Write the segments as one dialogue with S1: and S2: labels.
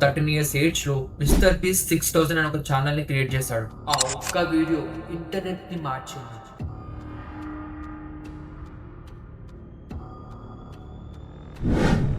S1: 13 years age లో mister piece 6000 అని ఒక ఛానల్ ని క్రియేట్ చేశాడు. ఆ ఒక్క వీడియో ఇంటర్నెట్ ని మార్చింది.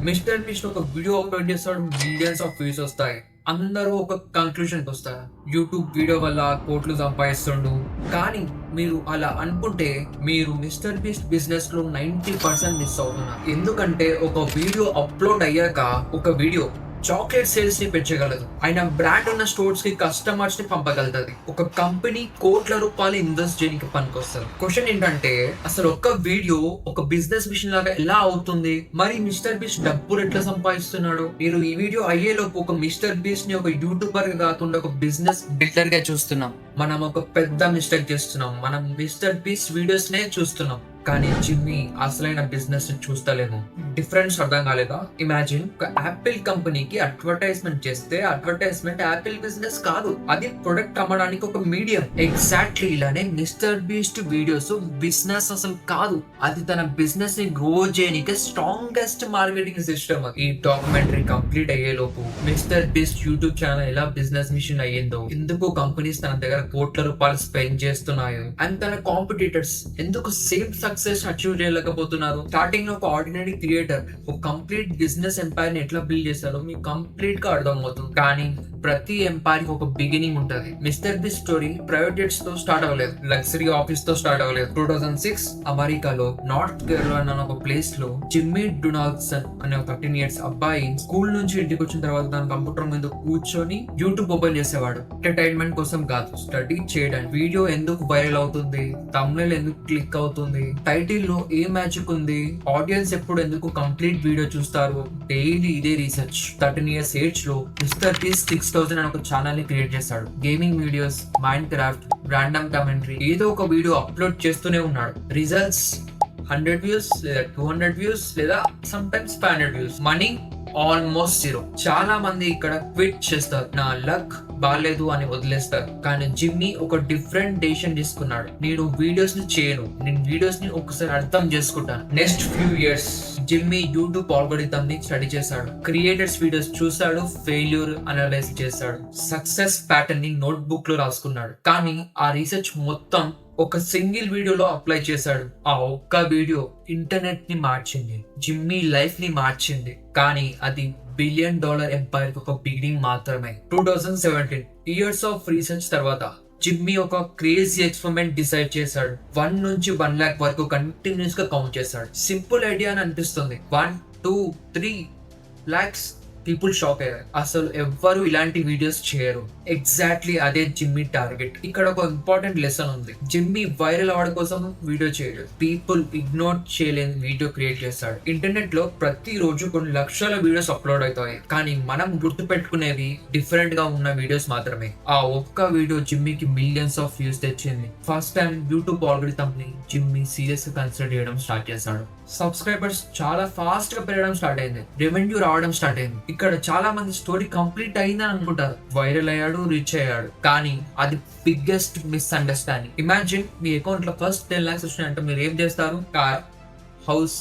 S1: మిస్టర్ బీస్ట్ ఒక వీడియో అప్లోడ్ చేస్తాడు, మిలియన్స్ ఆఫ్ వ్యూస్ వస్తాయి. అందరూ ఒక కంక్లూజన్కి వస్తారు, యూట్యూబ్ వీడియో వల్ల కోట్లు సంపాదిస్తుండు. కానీ మీరు అలా అనుకుంటే మీరు మిస్టర్ బీస్ట్ బిజినెస్ లో 90% మిస్ అవుతున్నారు. ఎందుకంటే ఒక వీడియో అప్లోడ్ అయ్యాక ఒక వీడియో చాక్లెట్ సేల్స్ ని పెంచగలదు. ఆయన బ్రాండ్ ఉన్న స్టోర్స్ కి కస్టమర్స్ ని పంపగలుగుతుంది. ఒక కంపెనీ కోట్ల రూపాయలు ఇన్వెస్ట్ చేయడానికి పనికొస్తుంది. క్వశ్చన్ ఏంటంటే అసలు ఒక్క వీడియో ఒక బిజినెస్ మిషన్ లాగా ఎలా అవుతుంది? మరి మిస్టర్ బీస్ట్ డబ్బులు ఎట్లా సంపాదిస్తున్నాడు? మీరు ఈ వీడియో అయ్యేలోపు ఒక మిస్టర్ బీస్ట్ ని ఒక యూట్యూబర్ గా కాకుండా ఒక బిజినెస్ బిల్డర్ గా చూస్తున్నాం. మనం ఒక పెద్ద మిస్టేక్ చేస్తున్నాం. మనం మిస్టర్ బీస్ట్ వీడియోస్ నే చూస్తున్నాం, కానీ జిమ్మీ అసలైన బిజినెస్ చూస్తలేము. డిఫరెన్స్ అర్థం కాలేదా? ఇమాజిన్ ఒక యాపిల్ కంపెనీకి అడ్వర్టైజ్మెంట్ చేస్తే అడ్వర్టైజ్మెంట్ యాపిల్ బిజినెస్ కాదు, అది ప్రొడక్ట్ అమ్మడానికి ఒక మీడియం. ఎగ్జాక్ట్లీ ఇలానే మిస్టర్ బీస్ట్ వీడియోస్ బిజినెస్ అసలు కాదు, అది తన బిజినెస్ ని గ్రో చేయడానికి స్ట్రాంగెస్ట్ మార్కెటింగ్ సిస్టమ్. ఈ డాక్యుమెంటరీ కంప్లీట్ అయ్యేలోపు మిస్టర్ బీస్ట్ యూట్యూబ్ ఛానల్ ఎలా బిజినెస్ మిషన్ అయ్యిందో, ఎందుకు కంపెనీస్ తన దగ్గర కోట్ల రూపాయలు స్పెండ్ చేస్తున్నాయో, అండ్ తన కాంపిటీటర్స్ ఎందుకు సేమ్ సక్సెస్ అచీవ్ చేయలేకపోతున్నారు. స్టార్టింగ్ లో ఒక ఆర్డినరీ క్రియేటర్ ఒక కంప్లీట్ బిజినెస్ ఎంపైర్ ని ఎట్లా బిల్డ్ చేస్తారో మీకు కంప్లీట్ గా అర్థం అవుతుంది. కానీ ప్రతి ఎంపైర్ కి ఒక బిగినింగ్ ఉంటది. Mister beast story private jets తో స్టార్ట్ అవ్వలేదు, లగ్జరీ ఆఫీస్ తో స్టార్ట్ అవ్వలేదు. 2006 అమెరికాలో నార్త్ కేరళ అనే ఒక ప్లేస్ లో జిమ్మీ డొనాల్డ్సన్ అనే ఒక 13 years అబ్బాయి స్కూల్ నుంచి ఇంటికి వచ్చిన తర్వాత తన కంప్యూటర్ మీద కూర్చొని యూట్యూబ్ ఓపెన్ చేసేవాడు. ఎంటర్టైన్మెంట్ కోసం కాదు, స్టడీ చేయడానికి. వీడియో ఎందుకు వైరల్ అవుతుంది, థంబ్నెయిల్ ఎందుకు క్లిక్ అవుతుంది, టైటిల్ లో ఏ మ్యాజిక్ ఉంది, ఆడియన్స్ ఎప్పుడు ఎందుకు కంప్లీట్ వీడియో చూస్తారు, డైలీ ఇదే రీసెర్చ్. 13 years ఏజ్ లో మిస్టర్ బీస్ట్ 6000 అని ఒక ఛానల్ ని క్రియేట్ చేశాడు. Gaming videos, mind craft, random commentary, ఏదో ఒక వీడియో అప్లోడ్ చేస్తూనే ఉన్నాడు. రిజల్ట్స్ 100 వ్యూస్ లేదా 200 వ్యూస్ లేదా some times 500 views. Money almost zero. చాలా మంది ఇక్కడ క్విట్ చేస్తారు, నా లక్ బాగాలేదు అని వదిలేస్తారు. కానీ జిమ్మీ ఒక డిఫరెంట్ డెసిషన్ తీసుకున్నాడు. నేను వీడియోస్ ని చేయను, నేను వీడియోస్ ని ఒకసారి అర్థం చేసుకుంటాను. Next few years Jimmy YouTube algorithm ని స్టడీ చేశాడు, క్రియేటర్స్ వీడియోస్ చూశాడు, ఫెయిల్యూర్ అనలైజ్ చేశాడు, సక్సెస్ ప్యాటర్న్ ని నోట్ బుక్ లో రాసుకున్నాడు. కానీ ఆ రీసెర్చ్ మొత్తం ఒక సింగిల్ వీడియోలో అప్లై చేశాడు. ఆ ఒక్క వీడియో ఇంటర్నెట్ ని మార్చింది, జిమ్మీ లైఫ్ ని మార్చింది. కానీ అది $1 billion ఎంపైర్ ఒక బిగినింగ్ మాత్రమే. 2017 ఇయర్స్ ఆఫ్ రీసెర్చ్ తర్వాత జిమ్మీ ఒక క్రేజీ ఎక్స్పెరిమెంట్ డిసైడ్ చేశాడు. 1 నుంచి 1 lakh వరకు కంటిన్యూస్ గా కౌంట్ చేశాడు. సింపుల్ ఐడియా అని అనిపిస్తుంది, 1, 2, 3 lakhs. పీపుల్ షాక్ అయ్యారు, అసలు ఎవ్వరు ఇలాంటి వీడియోస్ చేయరు. ఎగ్జాక్ట్లీ అదే జిమ్మీ టార్గెట్. ఇక్కడ ఒక ఇంపార్టెంట్ లెసన్ ఉంది. జిమ్మీ వైరల్ అవ్వడం కోసం వీడియో చేయడు, పీపుల్ ఇగ్నోర్ చేయలేని వీడియో క్రియేట్ చేస్తాడు. ఇంటర్నెట్ లో ప్రతి రోజు కొన్ని లక్షల వీడియోస్ అప్లోడ్ అవుతాయి, కానీ మనం గుర్తు పెట్టుకునేవి డిఫరెంట్ గా ఉన్న వీడియోస్ మాత్రమే. ఆ ఒక్క వీడియో జిమ్మీకి మిలియన్స్ ఆఫ్ వ్యూస్ తెచ్చింది. ఫస్ట్ టైం యూట్యూబ్ ఆల్గోరిథం ని జిమ్మీ సీరియస్ గా కన్సిడర్ చేయడం స్టార్ట్ చేశాడు. సబ్స్క్రైబర్స్ చాలా ఫాస్ట్ గా పెరగడం స్టార్ట్ అయింది, రెవెన్యూ రావడం స్టార్ట్ అయింది. ఇక్కడ చాలా మంది స్టోరీ కంప్లీట్ అయిందని అనుకుంటారు, వైరల్ అయ్యాడు, రీచ్ అయ్యాడు. కానీ అది బిగ్గెస్ట్ మిస్అండర్స్టాండింగ్. ఇమాజిన్ మీ అకౌంట్ లో ఫస్ట్ 10 lakhs వచ్చినాయంటే మీరు ఏం చేస్తారు? కార్, హౌస్,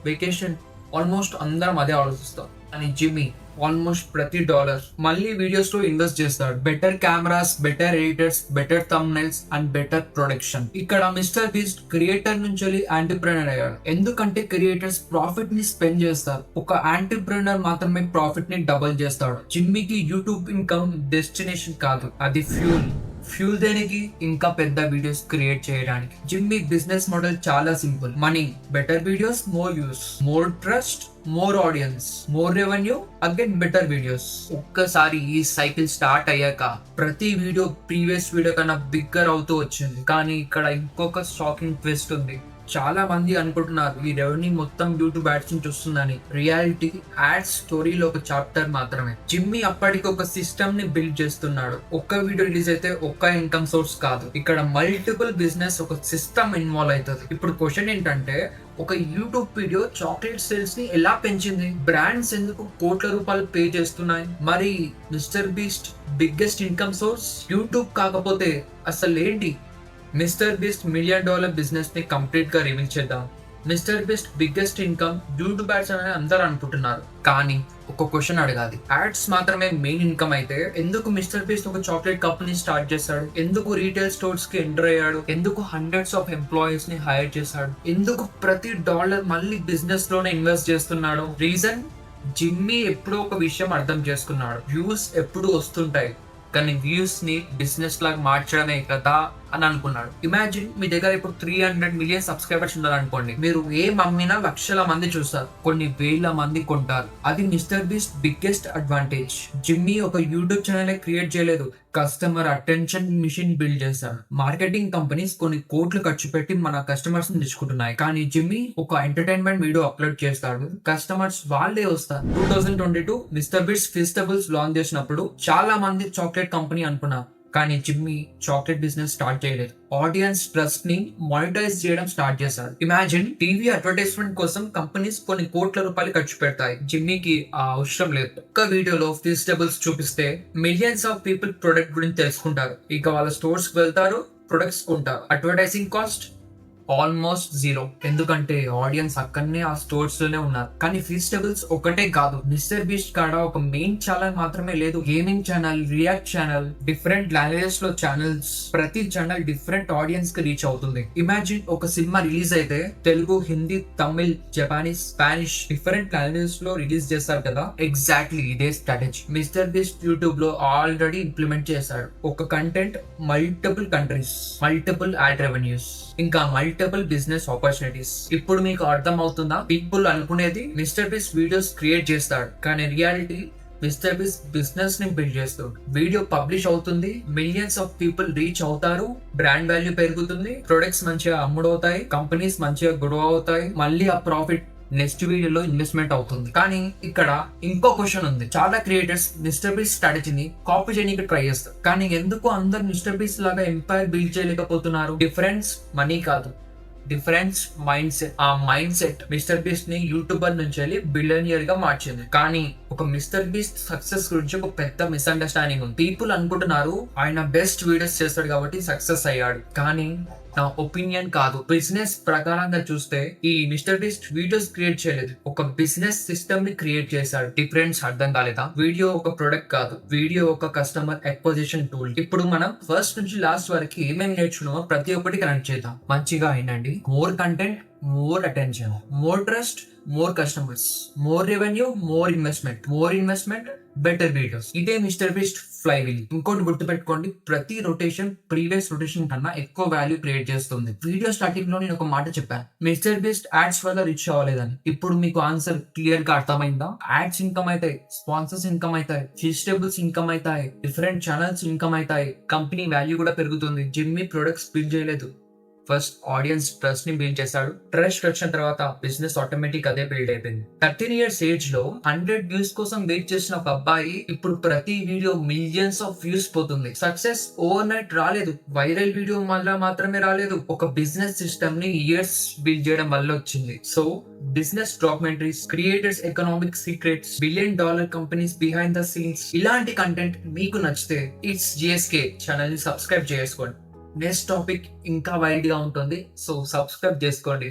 S1: వెకేషన్, ఆల్మోస్ట్ అందరం అదే ఆలోచిస్తాం. కానీ జిమ్మీ ఆల్మోస్ట్ ప్రతి డాలర్ మళ్ళీ వీడియోస్ లో ఇన్వెస్ట్ చేస్తాడు. Better cameras, better editors, better thumbnails and better production. ఇక్కడ మిస్టర్ బీస్ట్ క్రియేటర్ నుంచి యాంటర్ప్రెన్యూర్ అయ్యాడు. ఎందుకంటే క్రియేటర్స్ ప్రాఫిట్ ని స్పెండ్ చేస్తారు, ఒక యాంటర్ప్రెన్యూర్ మాత్రమే ప్రాఫిట్ ని డబుల్ చేస్తాడు. జిమ్మీకి యూట్యూబ్ ఇన్కమ్ డెస్టినేషన్ కాదు, అది ఫ్యూల్ దేనికి, ఇంకా పెద్ద వీడియోస్ క్రియేట్ చేయడానికి. జిమ్మీ బిజినెస్ మోడల్ చాలా simple. Money, better videos, more views, more trust, more audience, more revenue, again better videos. ఒక్కసారి ఈ సైకిల్ స్టార్ట్ అయ్యాక ప్రతి వీడియో ప్రీవియస్ వీడియో కన్నా బిగ్గర్ అవుతూ వచ్చింది. కానీ ఇక్కడ ఇంకొక షాకింగ్ ట్విస్ట్ ఉంది. చాలా మంది అనుకుంటున్నారు ఈ రెవెన్యూ మొత్తం యూట్యూబ్ యాడ్స్ నుంచి వస్తుందని. రియాలిటీ యాడ్స్ స్టోరీలో ఒక చాప్టర్ మాత్రమే. జిమ్మీ అప్పటికి ఒక సిస్టమ్ ని బిల్డ్ చేస్తున్నాడు. ఒక్క వీడియో రిలీజ్ అయితే ఒక్క ఇన్కమ్ సోర్స్ కాదు, ఇక్కడ మల్టిపుల్ బిజినెస్ ఒక సిస్టమ్ ఇన్వాల్వ్ అవుతుంది. ఇప్పుడు క్వశ్చన్ ఏంటంటే ఒక యూట్యూబ్ వీడియో చాక్లెట్ సేల్స్ ని ఎలా పెంచింది? బ్రాండ్స్ ఎందుకు కోట్ల రూపాయలు పే చేస్తున్నాయి? మరి mister beast biggest income source YouTube కాకపోతే అసలు ఏంటి? మిస్టర్ బీస్ట్ $1 million బిజినెస్ ని కంప్లీట్ గా రివీల్ చేద్దాం. Mister beast biggest income YouTube ads అని అందరూ అనుకుంటున్నారు, కానీ ఒక క్వశ్చన్ అడగాలి. యాడ్స్ మాత్రమే మెయిన్ ఇన్కమ్ అయితే ఎందుకు మిస్టర్ బీస్ట్ ఒక చాక్లెట్ కంపెనీ స్టార్ట్ చేశాడు? ఎందుకు రీటైల్ స్టోర్స్ కి ఎంటర్ అయ్యాడు? ఎందుకు హండ్రెడ్స్ ఆఫ్ ఎంప్లాయీస్ ని హైర్ చేశాడు? ఎందుకు ప్రతి డాలర్ మళ్ళీ బిజినెస్ లోనే ఇన్వెస్ట్ చేస్తున్నాడు? రీజన్, జిమ్మీ ఎప్పుడో ఒక విషయం అర్థం చేసుకున్నాడు. వ్యూస్ ఎప్పుడు వస్తుంటాయి, కానీ వ్యూస్ ని బిజినెస్ లాగా మార్చడమే కదా అని అనుకున్నాడు. ఇమాజిన్ మీ దగ్గర ఇప్పుడు 300 మిలియన్ సబ్స్క్రైబర్స్ ఉన్నారనుకోండి. మీరు ఏం అమ్మినా లక్షల మంది చూస్తారు, కొన్ని వేల మంది కొంటారు. అది mister beast biggest advantage. Jimmy ఒక యూట్యూబ్ ఛానల్ క్రియేట్ చేయలేదు, కస్టమర్ అటెన్షన్ మిషన్ బిల్డ్ చేశారు. మార్కెటింగ్ కంపెనీస్ కొన్ని కోట్లు ఖర్చు పెట్టి మన కస్టమర్స్ ని తెచ్చుకుంటున్నాయి, కానీ జిమ్మీ ఒక ఎంటర్టైన్మెంట్ వీడియో అప్లోడ్ చేస్తాడు, కస్టమర్స్ వాళ్ళే వస్తారు. 2022 మిస్టర్ బీస్ట్ ఫెస్టివల్స్ లాంచ్ చేసినప్పుడు చాలా మంది చాక్లెట్ కంపెనీ అనుకున్నారు, కానీ జిమ్మీ చాక్లెట్ బిజినెస్ స్టార్ట్ చేయలేదు. ఆడియన్స్ ట్రస్ట్ ని మానిటైజ్ చేయడం స్టార్ట్ చేశారు. ఇమాజిన్, టీవీ అడ్వర్టైజ్మెంట్ కోసం కంపెనీస్ కొన్ని కోట్ల రూపాయలు ఖర్చు పెడతాయి, జిమ్మీకి ఆ అవసరం లేదు. ఒక్క వీడియోలో వెజిటబుల్స్ చూపిస్తే మిలియన్స్ ఆఫ్ పీపుల్ ప్రొడక్ట్ గురించి తెలుసుకుంటారు, ఇక వాళ్ళ స్టోర్స్ కి వెళ్తారు, ప్రొడక్ట్స్ కొంటారు. అడ్వర్టైజింగ్ కాస్ట్ ఆల్మోస్ట్ జీరో, ఎందుకంటే ఆడియన్స్ అక్కడనే ఆ స్టోర్స్ లోనే ఉన్నారు. కానీ వెజిటబుల్స్ ఒకటే కాదు, మిస్టర్ బీస్ట్ కాడ ఒక మెయిన్ ఛానల్ మాత్రమే లేదు. Gaming channel, react channel, different languages లో ఛానల్స్, ప్రతి ఛానల్ డిఫరెంట్ ఆడియన్స్ కి రీచ్ అవుతుంది. ఇమాజిన్, ఒక సినిమా రిలీజ్ అయితే Telugu, Hindi, Tamil, Japanese, Spanish different languages లో రిలీజ్ చేస్తారు కదా. ఎగ్జాక్ట్లీ ఇదే స్ట్రాటజీ మిస్టర్ బీస్ట్ యూట్యూబ్ లో ఆల్రెడీ ఇంప్లిమెంట్ చేశాడు. ఒక content, multiple countries, multiple add revenues, ఇంకా మల్టిపుల్ బిజినెస్ ఆపర్చునిటీస్. ఇప్పుడు మీకు అర్థం అవుతుందా? పీపుల్ అనుకునేది మిస్టర్ బీస్ట్ వీడియోస్ క్రియేట్ చేస్తాడు, కానీ రియాలిటీ మిస్టర్ బీస్ట్ బిజినెస్ ని బిల్డ్ చేస్తాడు. వీడియో పబ్లిష్ అవుతుంది, మిలియన్స్ ఆఫ్ పీపుల్ రీచ్ అవుతారు, బ్రాండ్ వాల్యూ పెరుగుతుంది, ప్రొడక్ట్స్ మంచిగా అమ్ముడవుతాయి, కంపెనీస్ మంచిగా గ్రో అవుతాయి, మళ్ళీ ఆ ప్రాఫిట్ నెక్స్ట్ వీడియోలో ఇన్వెస్ట్మెంట్ అవుతుంది. కానీ ఇక్కడ ఇంకో క్వశ్చన్ ఉంది. చాలా క్రియేటర్స్ మిస్టర్ బీస్ట్ స్ట్రాటజీని కాపీ చేయడానికి ట్రై చేస్తారు, కానీ ఎందుకు అందరు మిస్టర్ బీస్ట్ లాగా ఎంపైర్ బిల్డ్ చేయలేకపోతున్నారు? డిఫరెన్స్ మనీ కాదు, డిఫరెన్స్ మైండ్ సెట్. ఆ మైండ్ సెట్ మిస్టర్ బీస్ట్ ని యూట్యూబర్ నుంచి వెళ్ళి బిలియనియర్ గా మార్చింది. కానీ ఒక మిస్టర్ బీస్ట్ సక్సెస్ గురించి ఒక పెద్ద మిస్అండర్స్టాండింగ్ ఉంది. పీపుల్ అనుకుంటున్నారు ఆయన బెస్ట్ వీడియోస్ చేస్తాడు కాబట్టి సక్సెస్ అయ్యాడు, కానీ నా ఒపీనియన్ కాదు. బిజినెస్ ప్రకారంగా చూస్తే ఈ మిస్టర్ బీస్ట్ వీడియోస్ క్రియేట్ చేయలేదు, ఒక బిజినెస్ సిస్టమ్ ని క్రియేట్ చేశాడు. డిఫరెన్స్ అర్థం కాలేదా? వీడియో ఒక ప్రొడక్ట్ కాదు, వీడియో ఒక కస్టమర్ అక్విజిషన్ టూల్. ఇప్పుడు మనం ఫస్ట్ నుంచి లాస్ట్ వరకు ఏమేమి నేర్చుకున్నామో ప్రతి ఒక్కటి కనెక్ట్ చేద్దాం. మంచిగా అయినండి. More content, more attention, more trust, more customers, more revenue, more investment, better videos. ఇదే మిస్టర్ బీస్ట్ ఫ్లై వీల్. ఇంకోటి గుర్తుపెట్టుకోండి, ప్రతి రొటేషన్ ప్రీవియస్ రొటేషన్ కన్నా ఎక్కువ వాల్యూ క్రియేట్ చేస్తుంది. వీడియో స్టార్టింగ్ లో నేను ఒక మాట చెప్పాను, మిస్టర్ బీస్ట్ యాడ్స్ వల్ల రీచ్ అవ్వలేదని. ఇప్పుడు మీకు ఆన్సర్ క్లియర్ గా అర్థమైందా? యాడ్స్ ఇన్కమ్ అవుతాయి, స్పాన్సర్స్ ఇన్కమ్ అవుతాయి, వెజిటబుల్స్ ఇన్కమ్ అవుతాయి, డిఫరెంట్ ఛానల్స్ ఇన్కమ్ అవుతాయి, కంపెనీ వాల్యూ కూడా పెరుగుతుంది. జిమ్మీ ప్రొడక్ట్స్ బిల్డ్ చేయలేదు, ఫస్ట్ ఆడియన్స్ ట్రస్ట్ ని బిల్డ్ చేశాడు. ట్రస్ట్ వచ్చిన తర్వాత బిజినెస్ ఆటోమేటిక్ అదే బిల్డ్ అయిపోయింది. 13 years ఏజ్ లో 100 వ్యూస్ కోసం వెయిట్ చేసిన ఒక అబ్బాయి ఇప్పుడు ప్రతి వీడియో మిలియన్స్ ఆఫ్ వ్యూస్ పోతుంది. సక్సెస్ ఓవర్ నైట్ రాలేదు, వైరల్ వీడియో వల్ల మాత్రమే రాలేదు, ఒక బిజినెస్ సిస్టమ్ ని ఇయర్స్ బిల్డ్ చేయడం వల్ల వచ్చింది. So business documentaries, creators economic secrets, $1 billion companies behind the scenes, ఇలాంటి కంటెంట్ మీకు నచ్చితే ఇట్స్ జిఎస్కే ఛానల్ ని సబ్స్క్రైబ్ చేసుకోండి. నెక్స్ట్ టాపిక్ ఇంకా వైడ్ గా ఉంటుంది, సో సబ్స్క్రైబ్ చేసుకోండి.